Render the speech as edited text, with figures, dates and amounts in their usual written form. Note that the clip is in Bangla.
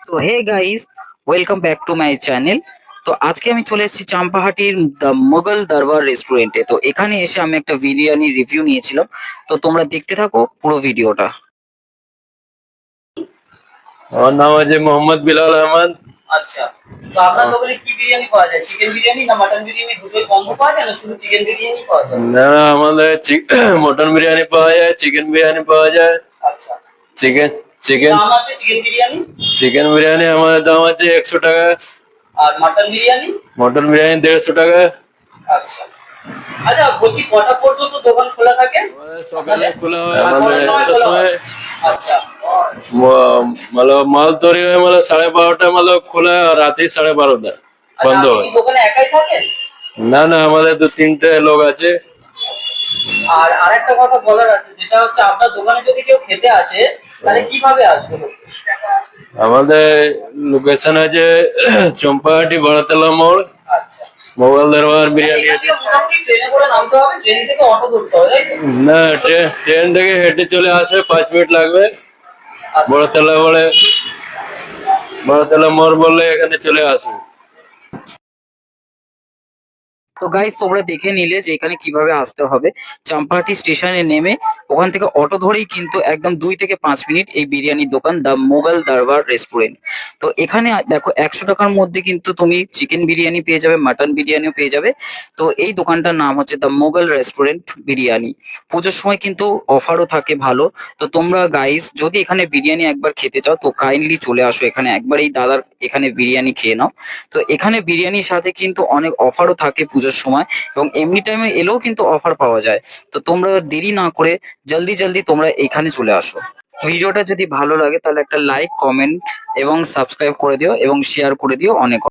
তো hey guys, welcome back to my channel. তো আজকে আমি চলে এসেছি চাম্পাহাটির দ্য মোগল দরবার রেস্টুরেন্টে। তো এখানে এসে আমি একটা বিরিয়ানি রিভিউ নিয়েছিলাম। তো তোমরা দেখতে থাকো পুরো ভিডিওটা। আমার নাম আছে মোহাম্মদ বিলাল আহমদ। আচ্ছা, তো আপনার দোকানে কি বিরিয়ানি পাওয়া যায়? চিকেন বিরিয়ানি না মাটন বিরিয়ানি, দুটোই কম্বো পাওয়া যায় না শুধু চিকেন বিরিয়ানি পাওয়া যায়? না, আমাদের মটন বিরিয়ানি পাওয়া যায়, চিকেন বিরিয়ানি পাওয়া যায়। আচ্ছা, চিকেন কি চিকেন দাম আছে চিকেন বিরিয়ানি? চিকেন বিরিয়ানি আমাদের দাম আছে 100 টাকা, আর মাটন বিরিয়ানি? মটন বিরিয়ানি 150 টাকা। আচ্ছা আচ্ছা, বলছি কটা পর্যন্ত দোকান খোলা থাকে? আমাদের সকালে খোলা হয় কটার সময় একটা খোলা সময়। হয়? আচ্ছা मतलब মাল তৈরি হয় मतलब 12:30 मतलब খোলা হয়, আর রাতে 12:30 আচ্ছা, বন্ধ আপনি হয়। কি দোকানে একাই থাকেন? না না, আমাদের 2-3টে লোক আছে। আর আরেকটা কথা বলার আছে, যেটা হচ্ছে আপনার দোকানে যদি কেউ খেতে আসে তাহলে কিভাবে আসবে? আমাদের লোকেশন আছে চম্পাহাটি বড়তলা মোড়, আচ্ছা, মোগল দরবার বিরিয়ানি এখান আছে। থেকে মোটামুটি ট্রেনে করে নামতে হবে, ট্রেন থেকে অটো ধরতে হবে, তাই তো? না, ট্রেন থেকে হেঁটে চলে আসবে, 5 মিনিট লাগবে। বড়তলা মোড় বললে এখানে চলে আসবে। তো গাইস, তোমরা দেখে নিলে যে এখানে কিভাবে আসতে হবে। চাম্পাহাটি স্টেশনে নেমে ওখান থেকে অটো ধরেই কিন্তু একদম 2 থেকে 5 মিনিট এই বিরিয়ানির দোকান দ্য মোগল দরবার রেস্টুরেন্ট। তো এখানে দেখো 100 টাকার মধ্যে কিন্তু তুমি চিকেন বিরিয়ানি পেয়ে যাবে, মাটন বিরিয়ানিও পেয়ে যাবে। তো এই দোকানটার নাম হচ্ছে দ্য মোগল রেস্টুরেন্ট বিরিয়ানি। পুজোর সময় কিন্তু অফারও থাকে ভালো। তো তোমরা গাইস যদি এখানে বিরিয়ানি একবার খেতে চাও তো কাইন্ডলি চলে আসো এখানে একবার, এই দাদার এখানে বিরিয়ানি খেয়ে নাও। তো এখানে বিরিয়ানির সাথে কিন্তু অনেক অফারও থাকে পুজোর সময়, এবং এমনি টাইমে এলেও কিন্তু অফার পাওয়া যায়। তো তোমরা দেরি না করে জলদি জলদি তোমরা এখানে চলে আসো। ভিডিওটা যদি ভালো লাগে তাহলে একটা লাইক, কমেন্ট এবং সাবস্ক্রাইব করে দিও এবং শেয়ার করে দিও অনেক।